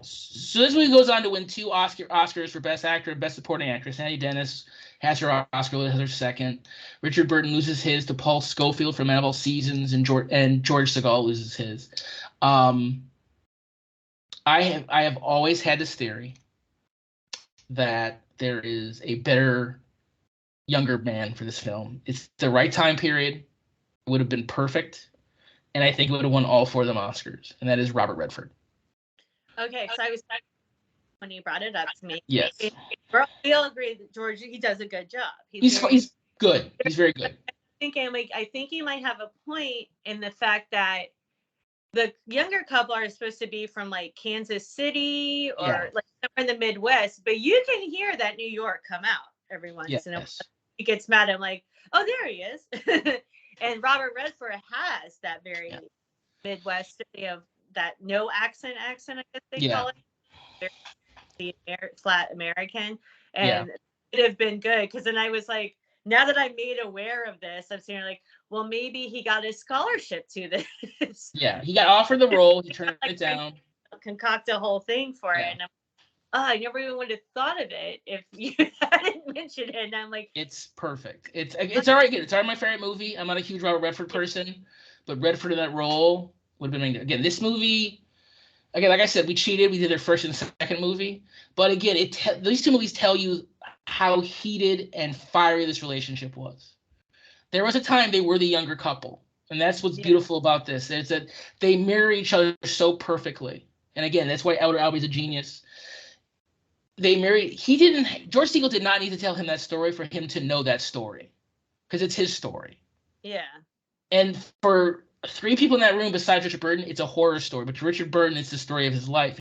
So this movie goes on to win 2 Oscars for Best Actor and Best Supporting Actress. Annie Dennis has her Oscar, with her second. Richard Burton loses his to Paul Scofield from Annabelle Seasons, and George Segal loses his. I have always had this theory that there is a better younger man for this film. It's the right time period. It would have been perfect, and I think it would have won all 4 of them Oscars, and that is Robert Redford. Okay, so I was when you brought it up to me. Yes, we all agree that George, he does a good job. He's good. He's very good. I think you might have a point in the fact that the younger couple are supposed to be from like Kansas City or like somewhere in the Midwest, but you can hear that New York come out every once in a while. He gets mad. I'm like, oh, there he is. And Robert Redford has that very Midwest of that no accent, I guess they call it. The flat American. And it would have been good because then I was like, now that I'm made aware of this, I'm saying like, well, maybe he got his scholarship to this. Yeah, he got offered the role. He turned it down. Concoct a whole thing for it. And I never even would have thought of it if you hadn't mentioned it. And I'm like, it's perfect. It's all right. It's already my favorite movie. I'm not a huge Robert Redford person, but Redford in that role would have been again. This movie, again, like I said, we cheated. We did their first and second movie, but again, these 2 movies tell you how heated and fiery this relationship was. There was a time they were the younger couple, and that's what's beautiful about this. Is that they mirror each other so perfectly. And again, that's why Elder Albie's a genius. They married. George Segal did not need to tell him that story for him to know that story, because it's his story. Yeah. And for 3 people in that room besides Richard Burton, it's a horror story. But to Richard Burton, it's the story of his life.